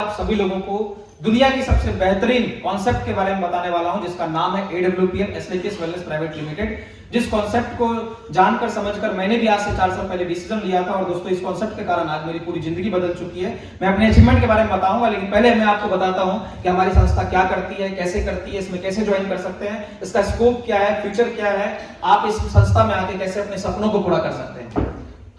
आप सभी लोगों को दुनिया की सबसे बेहतरीन कॉन्सेप्ट के बारे में बताने वाला हूं, जिसका नाम है AWPM Asclepius wellness private limited. जिस कॉन्सेप्ट को जानकर समझकर मैंने भी आज से 4 साल पहले डिसीजन लिया था और दोस्तों इस कॉन्सेप्ट के कारण आज मेरी पूरी जिंदगी बदल चुकी है। मैं अपने अचीवमेंट के बारे में बताऊंगा, लेकिन पहले मैं आपको बताता हूं कि हमारी संस्था क्या करती है, कैसे करती है, इसमें कैसे ज्वाइन कर सकते हैं, इसका स्कोप क्या है, फ्यूचर क्या है, आप इस संस्था में आके कैसे अपने सपनों को पूरा कर सकते हैं।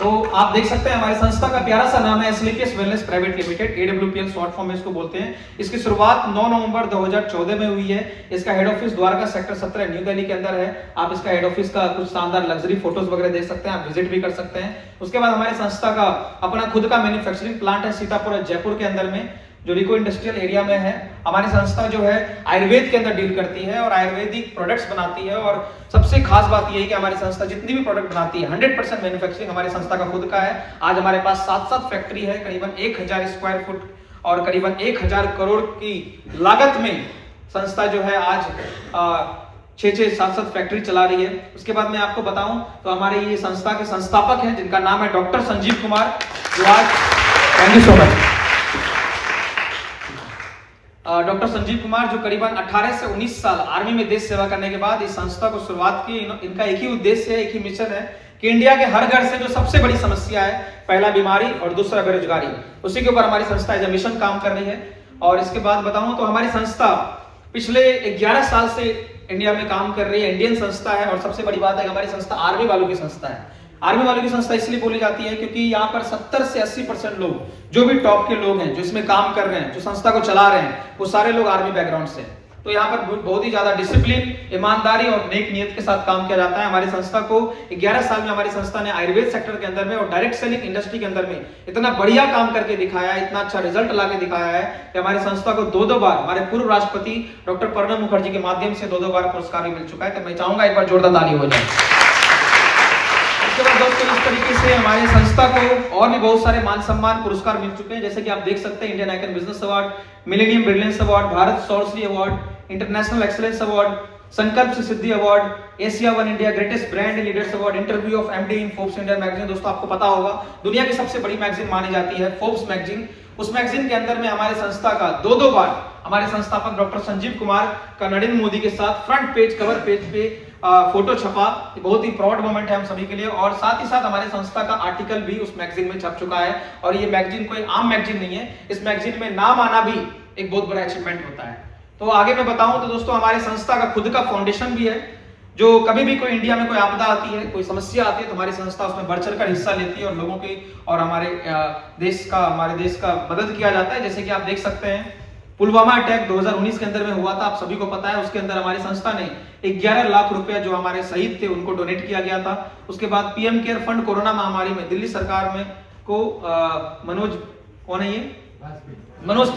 तो आप देख सकते हैं हमारी संस्था का प्यारा सा नाम है Asclepius wellness private limited, AWPL short form में इसको बोलते हैं। इसकी शुरुआत 9 नवंबर 2014 में हुई है। इसका head office Dwarka sector 17 new Delhi के अंदर है। आप इसका हेड ऑफिस का कुछ शानदार लग्जरी फोटोज वगैरह देख सकते हैं, आप विजिट भी कर सकते हैं। उसके बाद हमारी संस्था का अपना खुद का मैन्युफैक्चरिंग प्लांट है सीतापुर जयपुर के अंदर में, जो रिको इंडस्ट्रियल एरिया में है। हमारी संस्था जो है आयुर्वेद के अंदर डील करती है और आयुर्वेदिक प्रोडक्ट्स बनाती है। और सबसे खास बात यह है कि हमारी संस्था जितनी भी प्रोडक्ट बनाती है 100% मैन्युफैक्चरिंग हमारी संस्था का खुद का है। आज हमारे पास 7 फैक्ट्री है, करीबन 1000 स्क्वायर फुट और करीबन 1000 करोड़ की लागत में संस्था जो है आज 6-7 फैक्ट्री चला रही है। उसके बाद मैं आपको बताऊं तो हमारे ये संस्था के संस्थापक हैं जिनका नाम है डॉक्टर संजीव कुमार, जो आज thank you so much. Doctor Sanjeev Kumar जो करीबन 18 से 19 साल आर्मी में देश सेवा करने के बाद इस संस्था को शुरुआत की। इनका एक ही उद्देश्य है, एक ही मिशन है कि इंडिया के हर घर से जो सबसे बड़ी समस्या है, पहला बीमारी और दूसरा बेरोजगारी, उसी के ऊपर हमारी संस्था एज ए मिशन काम कर रही है। और इसके बाद बताऊं तो हमारी संस्था पिछले 11 साल से इंडिया में काम कर रही है, इंडियन संस्था है। और सबसे बड़ी बात है कि हमारी संस्था आर्मी वालों की संस्था है। आर्मी वालों की संस्था इसलिए बोली जाती है क्योंकि यहाँ पर 70 से 80% लोग जो भी टॉप के लोग हैं, जो इसमें काम कर रहे हैं, जो संस्था को चला रहे हैं, वो सारे लोग आर्मी बैकग्राउंड से। तो यहाँ पर बहुत ही ज्यादा डिसिप्लिन, ईमानदारी और नेक नियत के साथ काम किया जाता है। हमारी संस्था को 11 साल में हमारी संस्था ने आयुर्वेद सेक्टर के अंदर में और डायरेक्ट सेलिंग इंडस्ट्री के अंदर में इतना बढ़िया काम करके दिखाया है, इतना अच्छा रिजल्ट ला के दिखाया है कि हमारी संस्था को 2 बार हमारे पूर्व राष्ट्रपति डॉक्टर प्रणब मुखर्जी के माध्यम से 2 बार पुरस्कार भी मिल चुका है। तो मैं चाहूंगा एक बार जोरदार ताली हो जाए। इसके बाद दोस्तों इस तरीके से हमारी संस्था को और भी बहुत सारे मान सम्मान पुरस्कार मिल चुके हैं, जैसे कि आप देख सकते हैं Indian icon business award, millennium brilliance award, Bharat Saurashri award, international excellence award, Sankalp se Siddhi award, Asia one India greatest brand leaders award, interview of MD in Forbes India magazine. दोस्तों आपको पता होगा दुनिया की सबसे बड़ी मैगजीन मानी जाती है फोर्ब्स मैगजीन। उस मैगजीन के अंदर में हमारी संस्था का 2 बार हमारे संस्थापक डॉक्टर संजीव कुमार का नरेंद्र मोदी के साथ फ्रंट पेज कवर पेज पे फोटो छपा। बहुत ही प्राउड मोमेंट है हम सभी के लिए। और साथ ही साथ हमारे संस्था का आर्टिकल भी उस मैगजीन में छप चुका है। और ये मैगजीन कोई आम मैगजीन नहीं है, इस मैगजीन में नाम आना भी एक बहुत बड़ा अचीवमेंट होता है। तो आगे मैं बताऊं तो दोस्तों हमारी संस्था का खुद का फाउंडेशन भी है, जो कभी भी कोई इंडिया में कोई आपदा आती है, कोई समस्या आती है, तो हमारी संस्था उसमें बढ़ चढ़कर हिस्सा लेती है और लोगों की और हमारे देश का मदद किया जाता है। जैसे कि आप देख सकते हैं पुलवामा अटैक 2019 के अंदर में हुआ था, आप सभी को पता है। उसके अंदर हमारी संस्था ने 11 लाख रुपया जो हमारे शहीद थे उनको डोनेट किया गया था। उसके बाद पीएम केयर फंड कोरोना महामारी में दिल्ली सरकार में को मनोज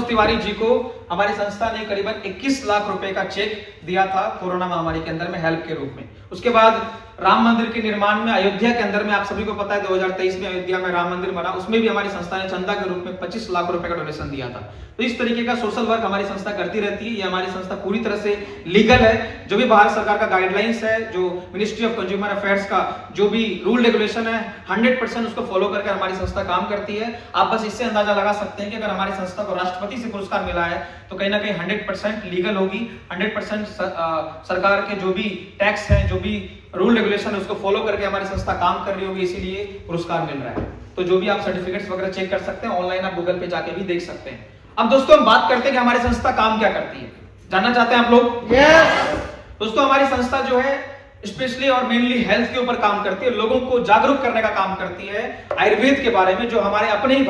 तिवारी जी को हमारी संस्था ने करीबन 21 लाख रुपए का चेक दिया था कोरोना महामारी के अंदर में हेल्प के रूप में। उसके बाद राम मंदिर के निर्माण में अयोध्या के अंदर में आप सभी को पता है 2023 में अयोध्या में राम मंदिर बना, उसमें भी हमारी संस्था ने चंदा के रूप में 25 लाख रुपए का डोनेशन दिया था। तो इस तरीके का सोशल वर्क हमारी संस्था करती रहती है। ये हमारी संस्था पूरी तरह से लीगल है। जो भी भारत सरकार का गाइडलाइंस है, जो मिनिस्ट्री ऑफ कंज्यूमर अफेयर्स का जो भी रूल रेगुलेशन है, 100% उसको फॉलो करके हमारी संस्था काम करती है। आप बस इससे अंदाजा लगा सकते हैं कि अगर हमारी संस्था को राष्ट्रपति से पुरस्कार मिला है तो कहीं ना कहीं 100% लीगल होगी, 100% सरकार के जो भी टैक्स है, जो भी रूल रेगुलेशन है, उसको फॉलो करके हमारी संस्था काम कर रही होगी, इसीलिए पुरस्कार मिल रहा है। तो जो भी आप सर्टिफिकेट्स वगैरह चेक कर सकते हैं, ऑनलाइन आप गूगल पे जाके भी देख सकते हैं। अब दोस्तों हम बात करते हैं कि हमारी संस्था काम क्या करती है। जानना चाहते हैं आप लोग? दोस्तों हमारी संस्था जो है स्पेशली और मेनली हेल्थ के ऊपर काम करती है, लोगों को जागरूक करने का काम करती है आयुर्वेद के बारे में। जो हमारे अपने ही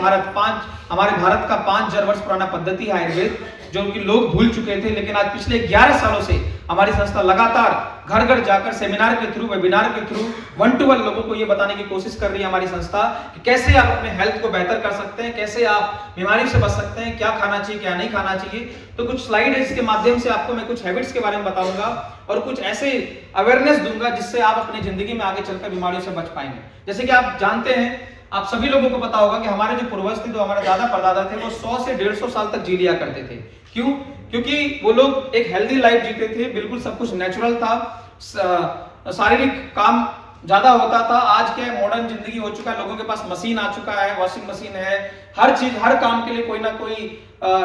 हमारे भारत का 5000 वर्ष पुराना पद्धति है आयुर्वेद, जो कि लोग भूल चुके थे, लेकिन आज पिछले 11 सालों से हमारी संस्था लगातार घर घर जाकर सेमिनार के थ्रू, वेबिनार के थ्रू 1 to 1 लोगों को ये बताने की कोशिश कर रही है हमारी संस्था कि कैसे आप अपने हेल्थ को बेहतर कर सकते हैं, कैसे आप बीमारी से बच सकते हैं, क्या खाना चाहिए, क्या नहीं खाना चाहिए। तो कुछ स्लाइड है, इसके माध्यम से आपको मैं कुछ हैबिट्स के बारे में बताऊंगा और कुछ ऐसे अवेयरनेस दूंगा जिससे आप अपनी जिंदगी में आगे चलकर बीमारियों से बच पाएंगे। जैसे कि आप जानते हैं, आप सभी लोगों को पता होगा कि हमारे जो पूर्वज थे, जो हमारे दादा परदादा थे, वो 100 से 150 साल तक जी लिया करते थे। क्यों? क्योंकि वो लोग एक हेल्दी लाइफ जीते थे, बिल्कुल सब कुछ नेचुरल था, शारीरिक काम ज्यादा होता था। आज के मॉडर्न जिंदगी हो चुका है, लोगों के पास मशीन आ चुका है, वॉशिंग मशीन है, हर चीज हर काम के लिए कोई ना कोई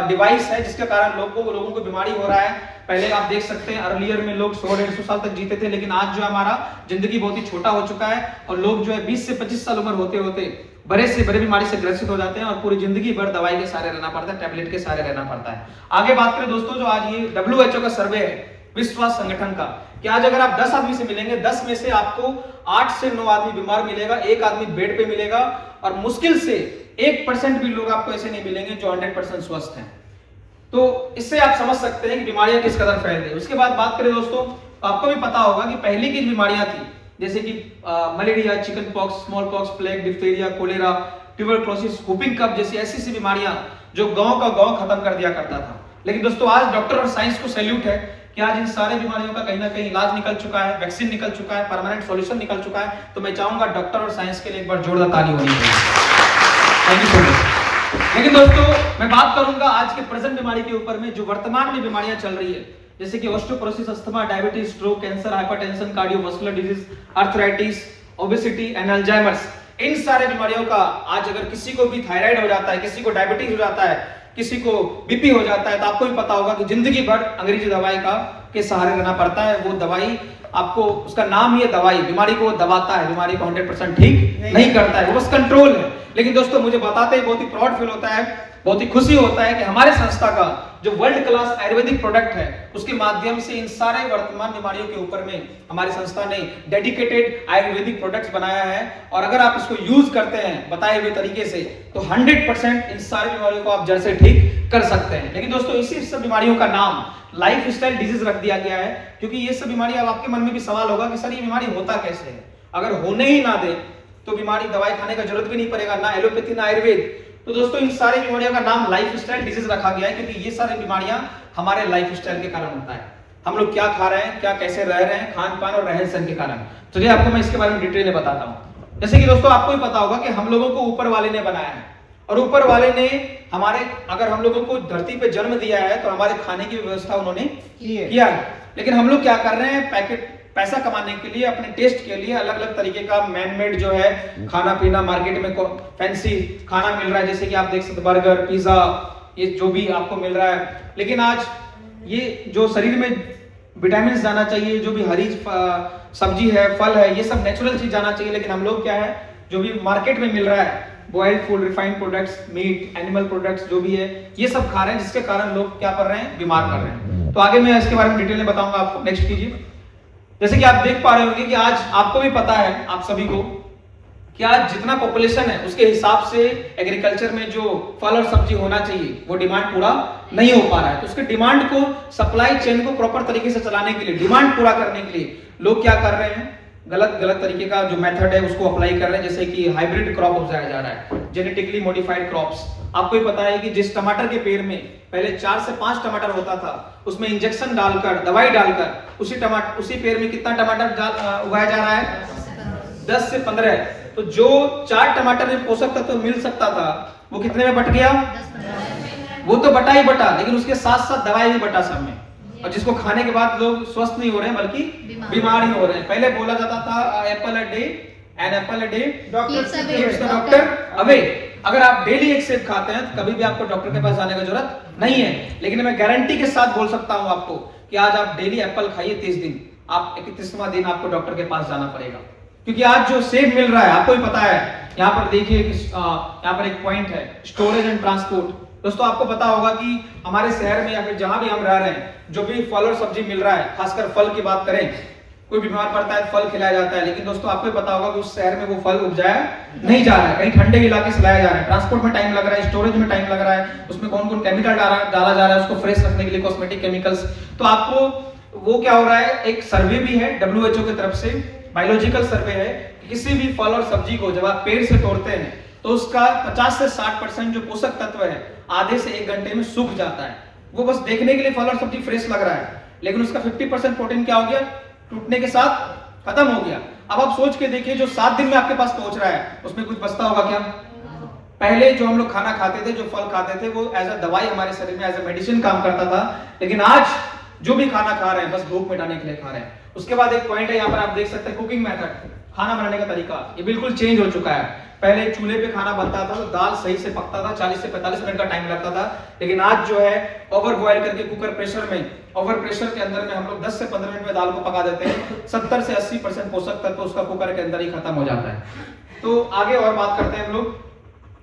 डिवाइस है, जिसके कारण लोगों को बीमारी हो रहा है। पहले आप देख सकते हैं अर्लियर में लोग 100-150 साल तक जीते थे, लेकिन आज जो हमारा जिंदगी बहुत ही छोटा हो चुका है और लोग जो है 20 से 25 साल उम्र होते होते बड़े से बड़े बीमारी से ग्रसित हो जाते हैं और पूरी जिंदगी भर दवाई के सहारे रहना पड़ता है, टैबलेट के सहारे रहना पड़ता है। आगे बात करें दोस्तों, जो आज ये WHO का सर्वे है, विश्व स्वास्थ्य संगठन का, कि आज अगर आप 10 आदमी से मिलेंगे, 10 में से आपको 8 से 9 आदमी बीमार मिलेगा, एक आदमी बेड पे मिलेगा और मुश्किल से 1% भी लोग आपको ऐसे नहीं मिलेंगे जो 100% स्वस्थ हैं। तो इससे आप समझ सकते हैं कि बीमारियां किस कदर फैल रही है। उसके बाद बात करें दोस्तों, आपको भी पता होगा कि पहले की बीमारियां थी, जैसे कि malaria, chicken pox, small pox, plague, diphtheria, cholera, tuberculosis, whooping cough जैसी ऐसी विमारियां जो गांव का गांव खत्म कर दिया करता था। लेकिन दोस्तों आज डॉक्टर और साइंस को सैल्यूट है कि आज इन सारे बीमारियों का कहीं ना कहीं इलाज निकल चुका है, वैक्सीन निकल चुका है, परमानेंट सॉल्यूशन निकल चुका है। तो मैं चाहूंगा डॉक्टर और साइंस के लिए एक बार जोरदार ताली होनी चाहिए। Thank you so much. लेकिन दोस्तों मैं बात करूंगा आज के प्रेजेंट बीमारी के ऊपर में, जो वर्तमान में बीमारियां चल रही है, जैसे कि osteoporosis, asthma, diabetes, stroke, cancer, hypertension, cardiovascular disease, arthritis, obesity and Alzheimer's, इन सारे बीमारियों का आज अगर किसी को भी थायराइड हो जाता है, किसी को डायबिटीज हो जाता है, किसी को बीपी हो जाता है, तो आपको भी पता होगा कि जिंदगी भर अंग्रेजी दवाई का के सहारे रहना पड़ता है। वो दवाई आपको, उसका नाम ही है दवाई, बीमारी को दबाता है, बीमारी को 100% ठीक नहीं करता है, वो बस कंट्रोल है। लेकिन दोस्तों मुझे बताते ही बहुत ही प्राउड फील होता है, बहुत ही खुशी होता है कि हमारे संस्था का जो वर्ल्ड क्लास आयुर्वेदिक प्रोडक्ट है, उसके माध्यम से इन सारे वर्तमान बीमारियों के ऊपर में हमारी संस्था ने डेडिकेटेड आयुर्वेदिक प्रोडक्ट्स बनाया है। और अगर आप इसको यूज करते हैं बताए हुए तरीके से, तो 100% इन सारी बीमारियों को आप जड़ से ठीक कर सकते हैं। लेकिन दोस्तों इसी सब बीमारियों का नाम लाइफस्टाइल डिजीज रख दिया गया है, क्योंकि ये सब बीमारी, अब आपके मन में भी सवाल होगा कि सर ये बीमारी होता कैसे है। अगर होने ही ना दे तो बीमारी दवाई खाने का जरूरत भी नहीं पड़ेगा, ना एलोपैथी ना आयुर्वेद। तो दोस्तों इन सारी बीमारियों का नाम लाइफस्टाइल डिजीज रखा गया है, क्योंकि ये सारी बीमारियां हमारे लाइफस्टाइल के कारण होता है। हम लोग क्या खा रहे हैं, क्या कैसे रह रहे हैं, खान पान और रहन सहन के कारण। चलिए आपको मैं इसके बारे में डिटेल में बताता हूँ। जैसे कि दोस्तों आपको भी पता होगा कि हम लोगों को ऊपर वाले ने बनाया है, और ऊपर वाले ने हमारे, अगर हम लोगों को धरती पे जन्म दिया है तो हमारे खाने की व्यवस्था उन्होंने किया है। लेकिन हम लोग क्या कर रहे हैं, पैकेट पैसा कमाने के लिए, अपने टेस्ट के लिए अलग अलग तरीके का मैन मेड जो है खाना पीना, मार्केट में फैंसी खाना मिल रहा है, जैसे कि आप देख सकते बर्गर, पिज्जा, ये जो भी आपको मिल रहा है। लेकिन आज ये जो शरीर में विटामिन जाना चाहिए, जो भी हरी सब्जी है, फल है, ये सब नेचुरल चीज जाना चाहिए। लेकिन हम लोग क्या है, जो भी मार्केट में मिल रहा है, boiled food, refined products, meat, animal products जो भी है, ये सब खा रहे हैं, जिसके कारण लोग क्या कर रहे हैं, बीमार कर रहे हैं। तो आगे मैं इसके बारे में डिटेल में बताऊंगा आपको। नेक्स्ट कीजिए। जैसे कि आप देख पा रहे होंगे कि आज आपको भी पता है, आप सभी को, कि आज जितना पॉपुलेशन है उसके हिसाब से एग्रीकल्चर में जो फल और सब्जी होना चाहिए वो डिमांड पूरा नहीं हो पा रहा है। तो उसके डिमांड को, सप्लाई चेन को प्रॉपर तरीके से चलाने के लिए, डिमांड पूरा करने के लिए लोग क्या कर रहे हैं, गलत तरीके का जो मेथड है उसको अप्लाई कर रहे हैं। जैसे कि हाइब्रिड क्रॉप उपजाया जा रहा है, जेनेटिकली मॉडिफाइड क्रॉप्स। आपको ही पता है कि जिस टमाटर के पेड़ में पहले 4 से 5 टमाटर होता था, उसमें इंजेक्शन डालकर, दवाई डालकर उसी पेड़ में कितना टमाटर उगाया जा रहा है, 10 से 15। तो जो 4 टमाटर में पोषक तत्व तो मिल सकता था, वो कितने में बट गया, वो तो बटा ही बटा, लेकिन उसके साथ साथ दवाई भी बटा सब में। और जिसको खाने के बाद लोग स्वस्थ नहीं हो रहे हैं बल्कि बीमार ही हो रहे हैं। पहले बोला जाता था apple a day, an apple a day keeps the doctor away. अगर आप डेली एक सेब खाते हैं तो कभी भी आपको डॉक्टर के पास जाने की जरूरत नहीं है। लेकिन मैं गारंटी के साथ बोल सकता हूं आपको कि आज आप डेली एप्पल खाइए 30 दिन, आप 31वां दिन आपको डॉक्टर के पास जाना पड़ेगा। क्योंकि आज जो सेब मिल रहा है, आपको भी पता है, यहाँ पर देखिए यहाँ पर एक पॉइंट है, स्टोरेज एंड ट्रांसपोर्ट। दोस्तों आपको पता होगा कि हमारे शहर में या फिर जहां भी हम रह रहे हैं, जो भी फल और सब्जी मिल रहा है, खासकर फल की बात करें, कोई बीमार पड़ता है फल खिलाया जाता है। लेकिन दोस्तों आपको पता होगा कि उस शहर में वो फल उपजाया नहीं जा रहा है, कहीं ठंडे इलाके से लाया जा रहा है, ट्रांसपोर्ट में टाइम लग रहा है, स्टोरेज में टाइम लग रहा है, उसमें कौन कौन केमिकल डाला जा रहा है उसको फ्रेश रखने के लिए, कॉस्मेटिक केमिकल्स। तो आपको वो क्या हो रहा है, एक सर्वे भी है WHO की तरफ से, बायोलॉजिकल सर्वे है, किसी भी फल और सब्जी को जब आप पेड़ से तोड़ते हैं तो उसका 50 से 60% जो पोषक तत्व है आधे से 1 घंटे में सूख जाता है। वो बस देखने के लिए फल और सब्जी फ्रेश लग रहा है, लेकिन उसका 50% प्रोटीन क्या हो गया, टूटने के साथ खत्म हो गया। अब आप सोच के देखिए, जो 7 दिन में आपके पास पहुंच रहा है उसमें कुछ बचता होगा क्या? पहले जो हम लोग खाना खाते थे, जो फल खाते थे, वो एज अ दवाई हमारे शरीर में एज अ मेडिसिन काम करता था। लेकिन आज जो भी खाना खा रहे हैं बस भूख मिटाने के लिए खा रहे हैं। उसके बाद एक पॉइंट है, यहाँ पर आप देख सकते हैं कुकिंग मेथड। खाना बनाने का तरीका ये बिल्कुल चेंज हो चुका है। पहले चूल्हे पे खाना बनता था तो दाल सही से पकता था, 40 से 45 मिनट का टाइम लगता था। लेकिन आज जो है ओवर बॉयल करके कुकर प्रेशर में, ओवर प्रेशर के अंदर में हम लोग 10 से 15 मिनट में दाल को पका देते हैं। 70 से 80% पोषक तत्व उसका कुकर के अंदर ही खत्म हो जाता है। तो आगे और बात करते हैं हम लोग।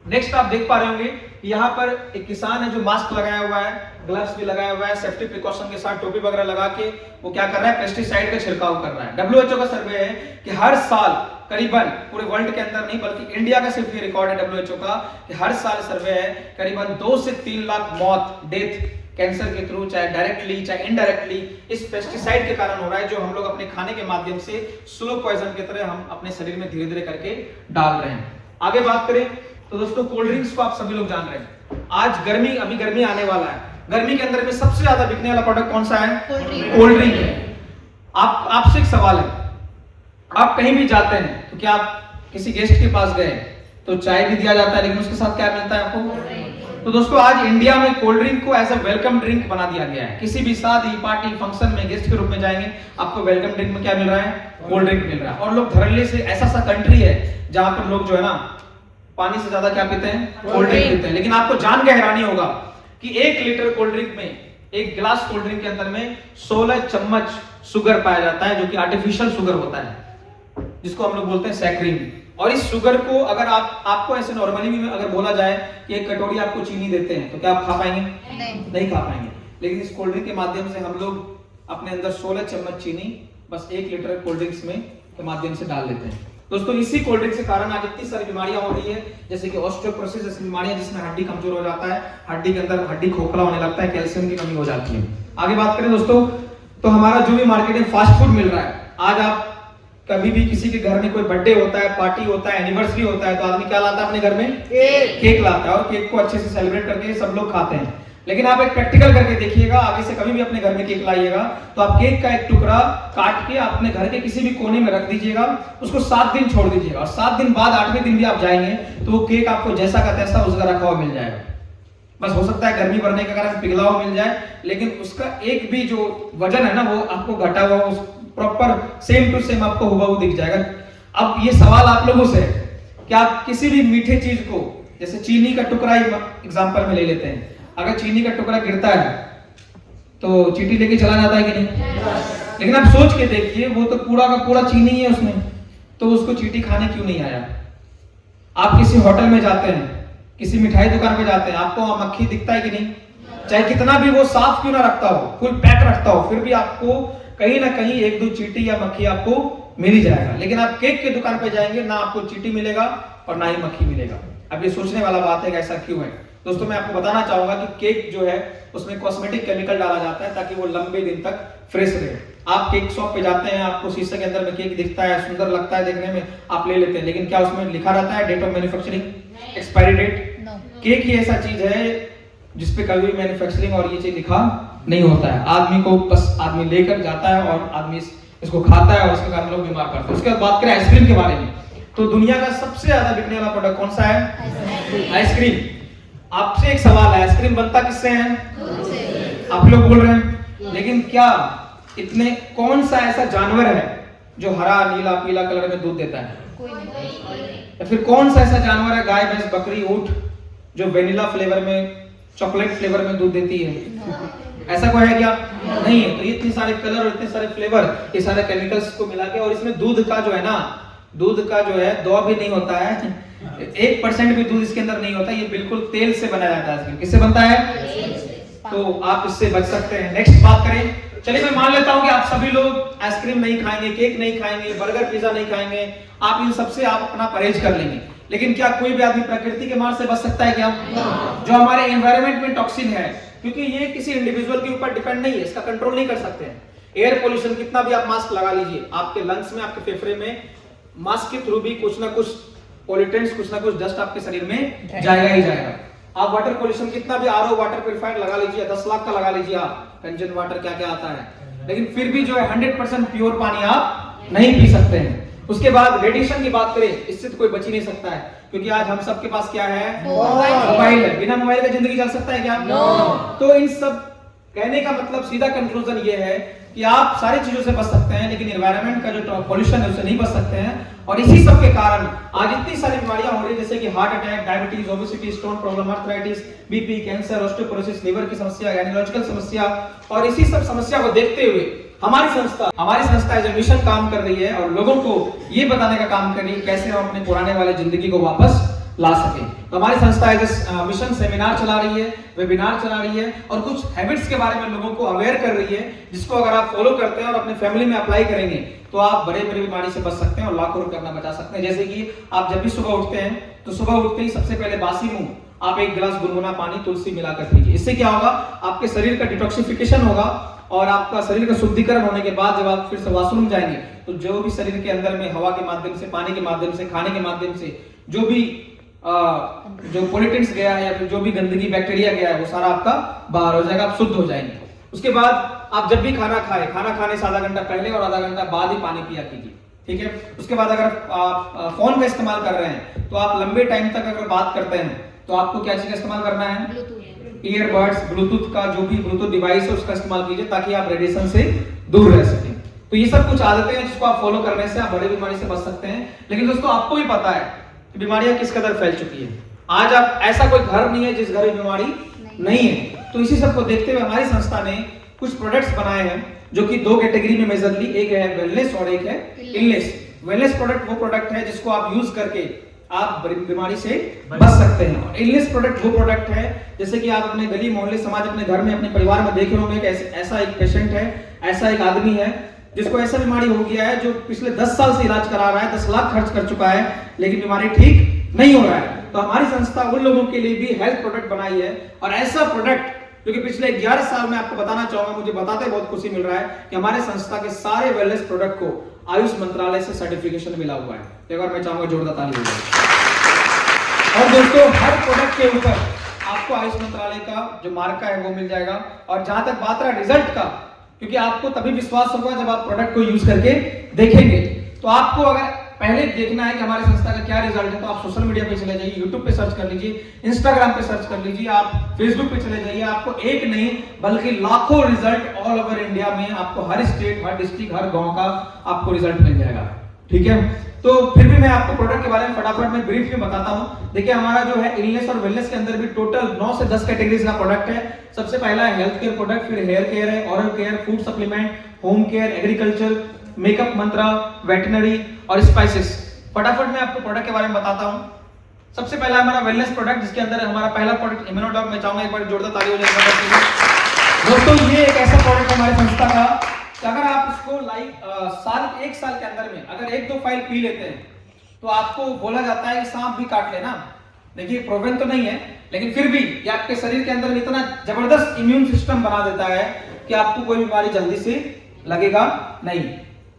नेक्स्ट आप देख पा रहे होंगे यहाँ पर एक किसान है जो मास्क लगाया हुआ है, ग्लव्स भी लगाया हुआ है, सेफ्टी प्रिकॉशन के साथ टोपी वगैरह लगा के वो क्या कर रहा है, पेस्टिसाइड का छिड़काव कर रहा है। WHO का सर्वे है कि हर साल करीबन, पूरे वर्ल्ड के अंदर नहीं बल्कि इंडिया का सिर्फ ये रिकॉर्ड है WHO का, कि हर साल सर्वे है करीबन 2 से 3 लाख मौत, डेथ कैंसर के थ्रू, चाहे डायरेक्टली चाहे इनडायरेक्टली, इस पेस्टिसाइड के कारण हो रहा है, जो हम लोग अपने खाने के माध्यम से स्लो पॉइजन की तरह हम अपने शरीर में धीरे धीरे करके डाल रहे हैं। आगे बात करें तो दोस्तों कोल्ड ड्रिंक्स को आप सभी लोग जान रहे हैं। आज अभी गर्मी आने वाला है, गर्मी के अंदर में सबसे ज्यादा बिकने वाला प्रोडक्ट कौन सा है? कोल्ड ड्रिंक है। आपसे एक सवाल है, आप कहीं भी जाते हैं तो क्या आप किसी गेस्ट के पास गए तो चाय भी दिया जाता है, लेकिन उसके साथ क्या मिलता है आपको? तो दोस्तों आज इंडिया में कोल्ड ड्रिंक को एज अ वेलकम ड्रिंक बना दिया गया है। किसी भी शादी पार्टी फंक्शन में गेस्ट के रूप में जाएंगे, आपको वेलकम ड्रिंक में क्या मिल रहा है? कोल्ड ड्रिंक मिल रहा है। और लोग धड़ल्ले से, ऐसा सा कंट्री है जहां पर लोग जो है ना पानी से ज्यादा क्या पीते हैं? कोल्ड ड्रिंक पीते हैं। लेकिन आपको जान के हैरानी होगा कि 1 लीटर कोल्ड ड्रिंक में, 1 गिलास कोल्ड ड्रिंक के अंदर में 16 चम्मच शुगर पाया जाता है, जो कि आर्टिफिशियल शुगर होता है, जिसको हम लोग बोलते हैं सैकरिन। और इस शुगर को अगर आपको ऐसे नॉर्मली भी अगर बोला जाए कि 1 कटोरी आपको चीनी देते हैं तो क्या आप खा पाएंगे? नहीं खा पाएंगे। लेकिन इस कोल्ड ड्रिंक के माध्यम से हम लोग अपने अंदर 16 चम्मच चीनी बस 1 लीटर कोल्ड ड्रिंक्स में के माध्यम से डाल देते हैं। दोस्तों इसी कोल्ड ड्रिंक के कारण आज इतनी सारी बीमारियां हो रही है, जैसे कि ऑस्टियोपोरोसिस जैसी बीमारियां, जिसमें हड्डी कमजोर हो जाता है, हड्डी के अंदर हड्डी खोखला होने लगता है, कैल्शियम की कमी हो जाती है। आगे बात करें दोस्तों तो हमारा जो भी मार्केट में फास्ट फूड मिल रहा है, आज आप कभी भी किसी के घर में कोई बर्थडे होता है, पार्टी होता है, एनिवर्सरी होता है, तो आदमी क्या लाता है अपने घर में? केक लाता है, और केक को अच्छे से सेलिब्रेट करके सब लोग खाते हैं। लेकिन आप एक प्रैक्टिकल करके देखिएगा, आगे से कभी भी अपने घर में केक लाइएगा तो आप केक का एक टुकड़ा काट के अपने घर के किसी भी कोने में रख दीजिएगा, उसको 7 दिन छोड़ दीजिएगा, और 7 दिन बाद 8वें दिन भी आप जाएंगे तो वो केक आपको जैसा का तैसा उसका रखा हुआ मिल जाएगा। बस हो सकता है गर्मी बढ़ने के कारण पिघला हुआ मिल जाए, लेकिन उसका एक भी जो वजन है ना वो आपको घटा हुआ प्रॉपर सेम टू सेम आपको हुबहू दिख जाएगा। अब ये सवाल आप लोगों से कि आप किसी भी मीठे चीज को, जैसे चीनी का टुकड़ा एग्जांपल में ले लेते हैं, अगर चीनी का टुकड़ा गिरता है तो चींटी लेके चला जाता है कि नहीं? लेकिन आप सोच के देखिए, वो तो पूरा का पूरा चीनी है उसमें, तो उसको चींटी खाने क्यों नहीं आया? आप किसी होटल में जाते हैं, किसी मिठाई दुकान पे जाते हैं, आपको मक्खी दिखता है कि नहीं? चाहे कितना भी वो साफ क्यों ना रखता हो, फुल पैक रखता हो, फिर भी आपको कहीं ना कहीं 1-2 चींटी या मक्खी आपको मिल ही जाएगा। लेकिन आप केक की दुकान पे जाएंगे, ना आपको चींटी मिलेगा और ना ही मक्खी मिलेगा। अब ये सोचने वाला बात है कि ऐसा क्यों है। दोस्तों मैं आपको बताना चाहूंगा कि केक जो है उसमें कॉस्मेटिक केमिकल डाला जाता है ताकि वो लंबे दिन तक फ्रेश रहे। आप केक शॉप पे जाते हैं, आपको शीशे के अंदर में केक दिखता है, सुंदर लगता है देखने में, आप ले लेते हैं, लेकिन क्या उसमें लिखा रहता है date of manufacturing, expiry date? Cake ही ऐसा चीज है जिसपे कभी भी मैन्युफैक्चरिंग और ये चीज लिखा नहीं होता है। आदमी को बस आदमी लेकर जाता है और आदमी इसको खाता है और उसके कारण लोग बीमार पड़ते हैं। उसके बाद बात करें आइसक्रीम के बारे में, तो दुनिया का सबसे ज्यादा बिकने वाला प्रोडक्ट कौन सा है? आइसक्रीम। आपसे एक सवाल है, आइसक्रीम बनता किससे है? दूध से। आप लोग बोल रहे हैं, लेकिन क्या इतने कौन सा ऐसा जानवर है जो हरा नीला पीला कलर में दूध देता है? कोई नहीं। या फिर कौन सा ऐसा जानवर है, गाय भैंस बकरी ऊंट, जो वेनिला फ्लेवर में, चॉकलेट फ्लेवर में दूध देती है? ऐसा कोई है क्या? नहीं है। तो ये इतने सारे कलर और इतने सारे फ्लेवर, ये सारे केमिकल्स को मिला के, और इसमें दूध का जो है ना, दूध का जो है दवा भी नहीं होता है, 1% भी दूध इसके अंदर नहीं होता, ये बिल्कुल तेल से बनाया जाता है। किससे बनता है? तो आप इससे बच सकते हैं। नेक्स्ट बात करें, चलिए मैं मान लेता हूं कि आप सभी लोग आइसक्रीम नहीं खाएंगे, केक नहीं खाएंगे, बर्गर पिज्जा नहीं खाएंगे, आप इन सबसे आप अपना परहेज कर लेंगे। लेकिन क्या कोई भी आदमी प्रकृति के मार से बच सकता है क्या? जो हमारे एनवायरनमेंट में टॉक्सिन है, क्योंकि ये किसी इंडिविजुअल के ऊपर डिपेंड नहीं है, इसका कंट्रोल नहीं कर सकते हैं। एयर पोल्यूशन, कितना भी आप मास्क लगा लीजिए, आपके लंग्स में, आपके फेफड़े में मास्क के थ्रू भी कुछ ना कुछ पॉल्यूटेंट्स, कुछ ना कुछ डस्ट आपके शरीर में जाएगा ही जाएगा। आप वाटर पोल्यूशन, कितना भी आरओ वाटर प्यूरिफायर लगा लीजिए, 10 लाख का लगा लीजिए आप, कंजन वाटर क्या क्या आता है, लेकिन फिर भी जो है 100% प्योर पानी आप नहीं पी सकते हैं। उसके बाद रेडिएशन की बात करें, इससे तो कोई बच ही नहीं सकता है, क्योंकि आज हम सबके पास क्या है? मोबाइल है। बिना मोबाइल के जिंदगी चल सकता है क्या? तो इन सब कहने का मतलब सीधा कंक्लूजन ये है कि आप सारी चीजों से बच सकते हैं, लेकिन एनवायरनमेंट का जो पॉल्यूशन है उससे नहीं बच सकते हैं। और इसी सब के कारण आज इतनी सारी बीमारियां हो रही है, जैसे कि heart attack, diabetes, obesity, stone problem, arthritis, BP, cancer, osteoporosis, liver की समस्या, गायनेकोलॉजिकल समस्या। और इसी सब समस्या को देखते हुए हमारी संस्था एज ए मिशन काम कर रही है और लोगों को ये बताने का काम कर रही है कैसे हम अपने पुराने वाले जिंदगी को वापस ला सके। तो हमारी संस्था एज मिशन सेमिनार चला रही है, वेबिनार चला रही है और कुछ हैबिट्स के बारे में लोगों को अवेयर कर रही है, जिसको अगर आप फॉलो करते हैं और अपने फैमिली में अप्लाई करेंगे तो आप बड़े बीमारी से बच सकते हैं और लाखों रुपए अपना बचा सकते हैं। जैसे कि आप जब भी सुबह उठते हैं तो सुबह उठते ही सबसे पहले बासी मुंह आप एक गिलास गुनगुना पानी तुलसी मिलाकर पीजिए। इससे क्या होगा, आपके शरीर का डिटॉक्सिफिकेशन होगा और आपका शरीर का शुद्धिकरण होने के बाद जब आप फिर से वॉशरूम जाएंगे तो जो भी शरीर के अंदर में हवा के माध्यम से, पानी के माध्यम से, खाने के माध्यम से जो भी जो पोल्यूटेंट्स गया है या फिर जो भी गंदगी बैक्टीरिया गया है वो सारा आपका बाहर हो जाएगा, आप शुद्ध हो जाएंगे। उसके बाद आप जब भी खाना खाएं, खाना खाने से आधा घंटा पहले और आधा घंटा बाद ही पानी पिया कीजिए, ठीक है। उसके बाद अगर आप फोन का इस्तेमाल कर रहे हैं तो आप लंबे टाइम तक अगर बात करते हैं तो आपको क्या चीज का इस्तेमाल करना है, ईयरबड्स, ब्लूटूथ का जो भी ब्लूटूथ डिवाइस है उसका इस्तेमाल कीजिए ताकि आप रेडिएशन से दूर रह सकें। तो ये सब कुछ आदतें हैं जिसको आप फॉलो करने से आप बड़ी बीमारी से बच सकते हैं। लेकिन दोस्तों आपको भी पता है कि बीमारियां किस कदर फैल चुकी है। आज आप ऐसा कोई घर नहीं है जिस घर में बीमारी नहीं है। तो इसी सब को देखते हुए हमारी संस्था ने कुछ प्रोडक्ट्स बनाए हैं जो कि दो कैटेगरी में मेजरली, एक है वेलनेस और एक है इलनेस। वेलनेस प्रोडक्ट वो प्रोडक्ट है जिसको आप यूज करके आप बीमारी से बच सकते हैं और इलनेस प्रोडक्ट वो प्रोडक्ट है जैसे कि आप अपने गली मोहल्ले समाज, अपने घर में, अपने परिवार में देखे होंगे कि ऐसा एक पेशेंट है, ऐसा एक आदमी है जिसको ऐसा बीमारी हो गया है जो पिछले 10 साल से इलाज करा रहा है, 10 लाख खर्च कर चुका है, लेकिन बीमारी ठीक नहीं हो रहा है। तो हमारी संस्था उन लोगों के लिए भी हेल्थ प्रोडक्ट बनाई है और ऐसा प्रोडक्ट जो कि पिछले 11 साल में आपको बताना चाहूंगा, मुझे बताते बहुत खुशी मिल रहा है कि हमारे संस्था के सारे वेलनेस प्रोडक्ट को आयुष मंत्रालय से सर्टिफिकेशन मिला हुआ है। एक बार मैं चाहूंगा जोरदार ताली हो जाए। और दोस्तों हर प्रोडक्ट के ऊपर आपको आयुष मंत्रालय का जो मार्का है वो मिल जाएगा। और जहां तक बात रहा रिजल्ट का, क्योंकि आपको तभी विश्वास होगा जब आप प्रोडक्ट को यूज करके देखेंगे। तो आपको अगर पहले देखना है कि हमारी संस्था का क्या रिजल्ट है तो आप सोशल मीडिया पे चले जाइए, यूट्यूब पे सर्च कर लीजिए, इंस्टाग्राम पे सर्च कर लीजिए, आप फेसबुक पे चले जाइए। आपको एक नहीं बल्कि लाखों रिजल्ट ऑल ओवर इंडिया में आपको हर स्टेट, हर डिस्ट्रिक्ट, हर गांव का आपको रिजल्ट मिल जाएगा, ठीक है। तो फिर भी मैं आपको प्रोडक्ट के बारे में फटाफट में ब्रीफ में बताता हूं। देखिए हमारा जो है इलनेस और वेलनेस के अंदर भी टोटल 9 से 10 कैटेगरीज का प्रोडक्ट है। सबसे पहला है हेल्थ केयर प्रोडक्ट, फिर हेयर केयर है, oral care, food supplement, home care, agriculture, makeup, मंत्रा, वेटनरी और स्पाइसेस। फटाफट मैं आपको प्रोडक्ट के बारे में बताता हूं। सबसे पहला हमारा वेलनेस प्रोडक्ट जिसके अंदर हमारा पहला प्रोडक्ट इम्यूनोडॉग। मैं चाहूंगा एक बार जोरदार ताली हो जाए दोस्तों। ये एक ऐसा प्रोडक्ट है हमारी संस्था का कि अगर आप इसको एक साल के अंदर में अगर 1-2 फाइल पी लेते हैं तो आपको बोला जाता है कि सांप भी काट लेना। देखिए प्रोवन तो नहीं है लेकिन फिर भी ये आपके शरीर के अंदर इतना जबरदस्त इम्यून सिस्टम बना देता है कि आपको कोई बीमारी जल्दी से लगेगा नहीं।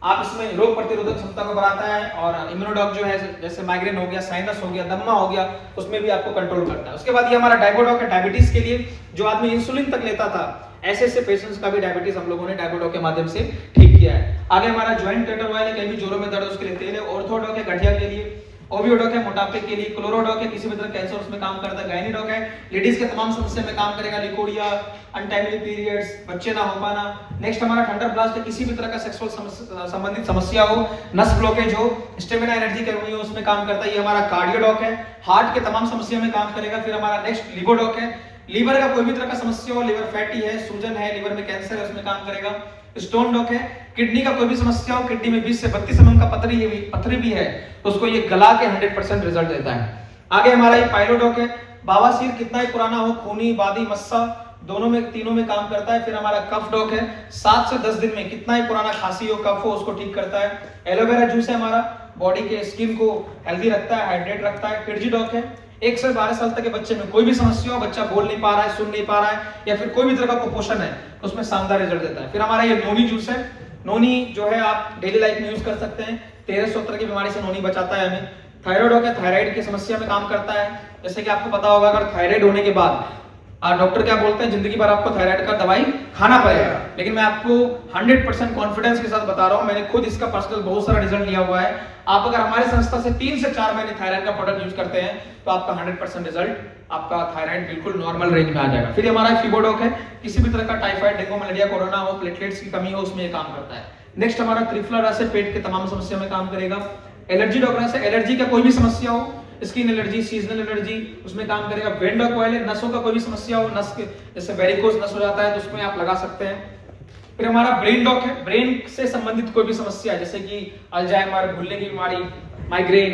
आप इसमें रोग प्रतिरोधक क्षमता को बढ़ाता है और इम्यूनोडॉग जो है जैसे माइग्रेन हो गया, साइनस हो गया, दम्मा हो गया, उसमें भी आपको कंट्रोल करता है। उसके बाद ये हमारा डायगोडॉग है डायबिटीज के लिए, जो आदमी इंसुलिन तक लेता था ऐसे पेशेंट्स का भी डायबिटीज हम लोगों ने डायगोडॉग के माध्यम से ठीक किया है। आगे हमारा ज्वाइंट टेटर ऑयल है, कहीं भी जोड़ों में दर्द उसके लिए तेल है, ऑर्थोडॉग है गठिया के लिए, ओवियोडॉग है मोटापे के लिए, क्लोरोडॉग है किसी भी तरह कैंसर उसमें काम करता है, गायनीडॉग है लेडीज के तमाम समस्या में काम करेगा, लिकोरिया, अनटाइमली पीरियड्स, बच्चे ना हो पाना। नेक्स्ट हमारा थंडर ब्लास्ट है, किसी भी तरह का सेक्सुअल संबंधित समस्या हो, नस ब्लॉकेज हो, स्टेमिना एनर्जी की कमी हो उसमें काम करता है। ये हमारा कार्डियोडॉग है, हार्ट के तमाम समस्या में काम करेगा। फिर हमारा नेक्स्ट लिवोडॉग है, लीवर का कोई भी तरह का समस्या हो, लीवर फैटी है, सूजन है, लीवर में कैंसर है उसमें काम करेगा। स्टोन डॉक है, किडनी का कोई भी समस्या हो, किडनी में 20 से 32 mm का पथरी भी है तो उसको ये गला के 100% रिजल्ट देता है। आगे हमारा ये पाइलोडॉक है, बावासीर कितना ही पुराना हो, खूनी, बादी, मस्सा दोनों में तीनों में काम करता है। फिर हमारा कफ डॉक है, 7 से 10 दिन में कितना ही पुराना खांसी हो, कफ हो उसको ठीक करता है। एलोवेरा जूस है हमारा, बॉडी के स्किन को हेल्दी रखता है, हाइड्रेट रखता है। किडजी डॉक है, 1 से 12 साल तक के बच्चे में कोई भी समस्या हो, बच्चा बोल नहीं पा रहा है, सुन नहीं पा रहा है या फिर कोई भी तरह का कुपोषण है तो उसमें शानदार रिजल्ट देता है। फिर हमारा ये नोनी जूस है, नोनी जो है आप डेली लाइफ में यूज कर सकते हैं, 1300 तरह की बीमारी से नोनी बचाता है हमें। थायराइड है, थायराइड की समस्या में काम करता है। जैसे कि आपको पता होगा अगर थायराइड होने के बाद डॉक्टर क्या बोलते हैं, जिंदगी भर आपको थायराइड का दवाई खाना पड़ेगा, लेकिन मैं आपको 100% कॉन्फिडेंस के साथ बता रहा हूं, मैंने खुद इसका पर्सनल बहुत सारा रिजल्ट लिया हुआ है। आप अगर हमारे संस्था से 3 से 4 महीने थायराइड का प्रोडक्ट यूज करते हैं तो आपका 100% रिजल्ट आपका थायराइड बिल्कुल नॉर्मल रेंज में आ जाएगा। फिर हमारा फीबोडॉक है, किसी भी तरह का टाइफाइड, डेंगू, मलेरिया, कोरोना हो, प्लेटलेट्स की कमी हो, उसमें ये काम करता है। नेक्स्ट हमारा त्रिफला से पेट के तमाम समस्या में काम करेगा। एलर्जी डॉक्टर से एलर्जी का कोई भी समस्या हो, स्किन एलर्जी, सीजनल एलर्जी, उसमें काम करेगा। वेंडॉक ऑयल है, नसों का कोई भी समस्या हो, नस के जैसे वेरिकोस नस हो जाता है तो उसमें आप लगा सकते हैं। फिर हमारा ब्रेन डॉक है, ब्रेन से संबंधित कोई भी समस्या जैसे कि अल्जाइमर, भूलने की बीमारी, migraine,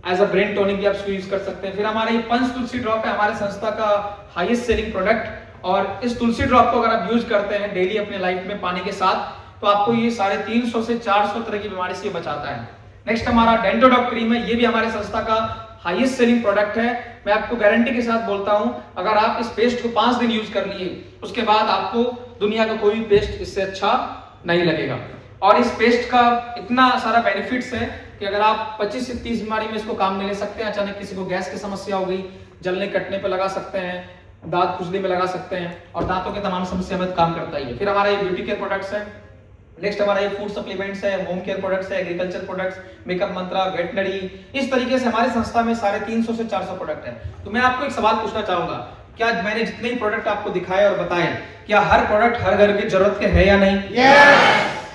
as a brain tonic भी आप इसको यूज कर सकते हैं। फिर हमारा ये पंच तुलसी ड्रॉप है, हमारे संस्था का हाईएस्ट सेलिंग प्रोडक्ट, और इस तुलसी ड्रॉप को अगर आप यूज करते हैं डेली अपने लाइफ में पानी के साथ तो आपको ये 350 से 400 तरह की बीमारी से बचाता है। नेक्स्ट हमारा डेंटोडॉक क्रीम है, ये भी हमारे संस्था का हाईएस्ट सेलिंग प्रोडक्ट है। मैं आपको गारंटी के साथ बोलता हूं, अगर आप इस पेस्ट को 5 दिन यूज कर लिए उसके बाद आपको दुनिया का कोई भी पेस्ट इससे अच्छा नहीं लगेगा। और इस पेस्ट का इतना सारा बेनिफिट्स है कि अगर आप 25 से 30 बीमारी में इसको काम में ले सकते हैं। अचानक किसी को गैस की समस्या हो गई, जलने कटने पे लगा सकते हैं, दांत खुजली में लगा सकते हैं, और दांतों के तमाम समस्या में काम करता ही है। फिर हमारा ये ब्यूटी केयर प्रोडक्ट्स है। नेक्स्ट हमारा ये फूड सप्लीमेंट्स है, होम केयर प्रोडक्ट्स है, एग्रीकल्चर प्रोडक्ट्स, मेकअप मंत्रा, वेटनरी, इस तरीके से हमारे संस्था में 350 से 400 प्रोडक्ट है। तो मैं आपको एक सवाल पूछना चाहूंगा, क्या मैंने जितने भी प्रोडक्ट आपको दिखाए और बताए, क्या हर प्रोडक्ट हर घर की जरूरत के है या नहीं?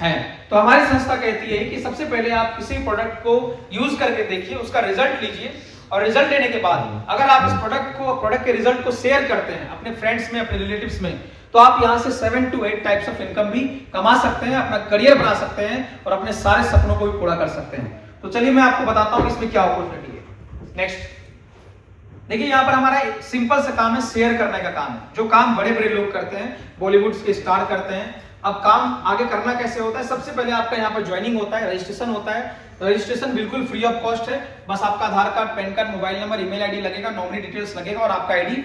है। तो हमारी संस्था कहती है कि सबसे पहले आप किसी प्रोडक्ट को यूज करके देखिए, उसका रिजल्ट लीजिए, और रिजल्ट लेने के बाद अगर आप इस प्रोडक्ट के रिजल्ट को शेयर करते हैं अपने फ्रेंड्स में, अपने रिलेटिव्स में, तो आप यहां से 7 to 8 टाइप्स ऑफ इनकम भी कमा सकते हैं, अपना करियर बना सकते हैं और अपने सारे सपनों को भी पूरा कर सकते हैं। तो चलिए मैं आपको बताता हूं कि इसमें क्या अपॉर्चुनिटी है। नेक्स्ट देखिए, यहाँ पर हमारा एक सिंपल सा काम है, शेयर करने का काम है, जो काम बड़े बड़े लोग करते हैं, बॉलीवुड के स्टार करते हैं। अब काम आगे करना कैसे होता है? सबसे पहले आपका यहाँ पर ज्वाइनिंग होता है, रजिस्ट्रेशन होता है। रजिस्ट्रेशन बिल्कुल फ्री ऑफ कॉस्ट है, बस आपका Aadhaar card, PAN card, mobile number, email ID लगेगा, नॉमिनी डिटेल्स लगेगा और आपका आईडी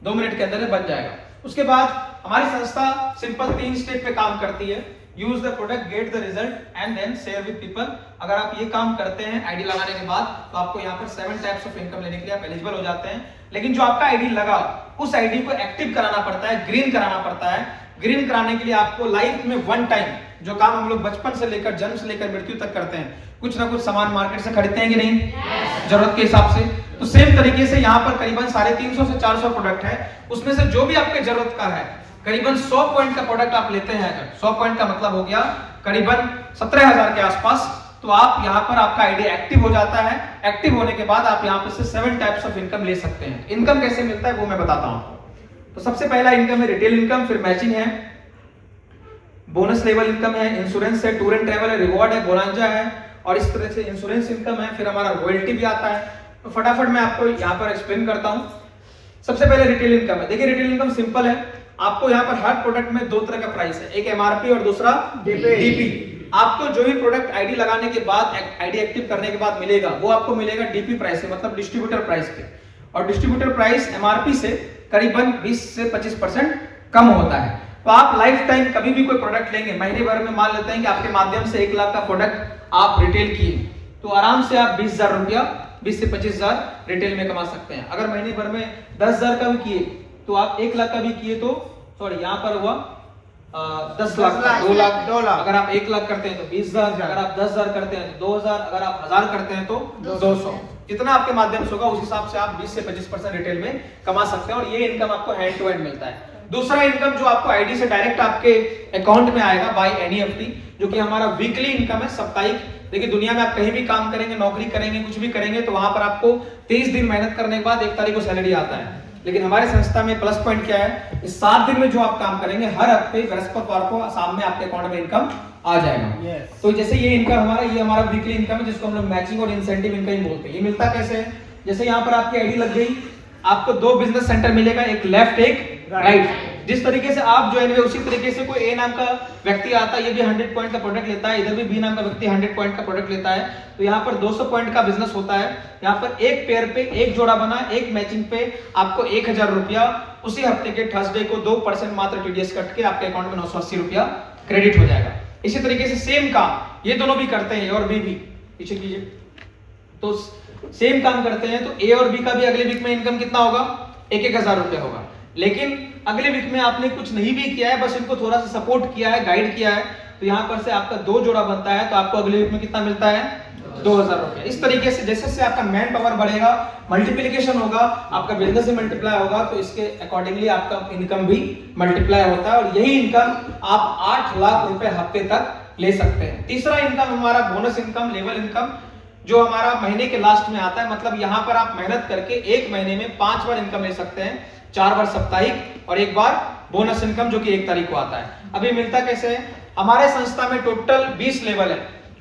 2 मिनट के अंदर बन जाएगा। उसके बाद हमारी संस्था सिंपल 3 स्टेप पे काम करती है। Use the product, get the result and then share with people. अगर आप ये काम करते हैं आईडी लगाने के बाद, तो आपको यहाँ पर 7 टाइप्स ऑफ इनकम लेने के लिए आप एलिजिबल हो जाते हैं। लेकिन जो आपका आईडी लगा, उस आईडी को एक्टिव कराना पड़ता है, ग्रीन कराना पड़ता है। ग्रीन कराने के लिए आपको लाइफ में 1 टाइम, जो काम हम लोग बचपन से लेकर, जन्म से लेकर मृत्यु तक करते हैं, कुछ ना कुछ सामान मार्केट से खरीदते हैं कि नहीं, जरूरत के हिसाब से, तो सेम तरीके से यहाँ पर करीबन 350 से 400 प्रोडक्ट है। उसमें से जो भी आपके जरूरत का है, करीबन 100 पॉइंट का प्रोडक्ट आप लेते हैं, अगर 100 पॉइंट का मतलब हो गया करीबन 17,000 के आसपास, तो आप यहाँ पर आपका आईडी एक्टिव हो जाता है। एक्टिव होने के बाद आप यहाँ पर से 7 टाइप्स ऑफ इनकम ले सकते हैं। इनकम कैसे मिलता है वो मैं बताता हूँ। तो सबसे पहला इनकम है रिटेल इनकम, फिर मैचिंग है, बोनस लेवल इनकम है, इंश्योरेंस है, टूर एंड ट्रैवल है, रिवॉर्ड है, बोनांजा है, और इस तरह से इंश्योरेंस इनकम है। फिर हमारा रॉयल्टी भी आता है। तो फटाफट मैं आपको यहाँ पर एक्सप्लेन करता हूँ। सबसे पहले रिटेल इनकम है। देखिए, रिटेल इनकम सिंपल है। आपको यहाँ पर हर प्रोडक्ट में 2 तरह का प्राइस है, एक एमआरपी और दूसरा डीपी। आपको जो भी प्रोडक्ट आईडी लगाने के बाद, आईडी एक्टिव करने के बाद मिलेगा, वो आपको मिलेगा डीपी प्राइस से, मतलब डिस्ट्रीब्यूटर प्राइस पे। और डिस्ट्रीब्यूटर प्राइस एमआरपी से करीबन 20 से 25% कम होता है। तो आप लाइफ टाइम कभी भी कोई प्रोडक्ट लेंगे, महीने भर में मान लेते हैं कि आपके माध्यम से 1 लाख का प्रोडक्ट आप रिटेल किए, तो आराम से आप 20,000 रुपया, 20 से 25,000 रिटेल में कमा सकते हैं। अगर महीने भर में 10,000 का भी किए, तो आप 1 लाख का भी किए तो, सॉरी यहाँ पर हुआ 10 लाख, 2 लाख। अगर आप 1 लाख करते हैं तो 20,000, अगर आप 10,000 करते हैं तो 2,000, अगर आप 1000 करते हैं तो 200। जितना आपके माध्यम से होगा उस हिसाब से आप 20 से 25% रिटेल में कमा सकते हैं, और ये इनकम आपको हैंड टू हैंड मिलता है। दूसरा इनकम जो आपको आईडी से डायरेक्ट आपके अकाउंट में आएगा बाय एनईएफटी, जो कि हमारा वीकली इनकम है, साप्ताहिक। देखिए, दुनिया में आप कहीं भी काम करेंगे, नौकरी करेंगे, कुछ भी करेंगे, तो वहां पर आपको 30 दिन मेहनत करने के बाद 1 तारीख को सैलरी आता है। लेकिन हमारे संस्था में प्लस पॉइंट क्या है, इस 7 दिन में जो आप काम करेंगे, हर हफ्ते बृहस्पतिवार को शाम में आपके अकाउंट में इनकम आ जाएगा। तो जैसे ये इनकम हमारा वीकली इनकम है, जिसको हम लोग मैचिंग और इंसेंटिव इनकम बोलते हैं। ये मिलता कैसे है? जैसे यहाँ पर आपकी आईडी लग गई, आपको 2 बिजनेस सेंटर मिलेगा, एक लेफ्ट एक राइट। जिस तरीके से आप ज्वाइन हुए, उसी तरीके से कोई ए नाम का व्यक्ति आता है, ये भी 100 पॉइंट का प्रोडक्ट लेता है, इधर भी बी नाम का व्यक्ति 100 पॉइंट का प्रोडक्ट लेता है। तो यहाँ पर 200 पॉइंट का बिजनेस होता है। यहाँ पर एक पेयर पे, एक जोड़ा बना, एक मैचिंग पे आपको 1,000 रुपया उसी हफ्ते के थर्सडे को 2% मात्र टीडीएस कट के आपके अकाउंट में 980 रुपया क्रेडिट हो जाएगा। इसी तरीके से सेम काम ये दोनों भी करते हैं, ए और बी भी। पीछे कीजिए, तो सेम काम करते हैं। तो ए और बी का भी अगले वीक में इनकम कितना होगा? 1,000 रुपया होगा। लेकिन अगले वीक में आपने कुछ नहीं भी किया है, बस इनको थोड़ा सा सपोर्ट किया है, गाइड किया है, तो यहाँ पर से आपका 2 जोड़ा बनता है, तो आपको अगले वीक में कितना मिलता है? 2000 रुपए। इस तरीके से जैसे से आपका मैन पावर बढ़ेगा, मल्टीप्लिकेशन होगा, आपका बिजनेस भी मल्टीप्लाई होगा, तो इसके अकॉर्डिंगली आपका इनकम भी मल्टीप्लाई होता है और यही इनकम आप 8 लाख रुपए हफ्ते तक ले सकते हैं। तीसरा इनकम हमारा बोनस इनकम, लेवल इनकम, जो हमारा महीने के लास्ट में आता है। मतलब यहाँ पर आप मेहनत करके एक महीने में 5 बार इनकम ले सकते हैं, 4 बार साप्ताहिक और 1 बार बोनस इनकम जो कि 1 तारीख को आता है। अभी मिलता कैसे है? हमारे संस्था में टोटल 20 लेवल है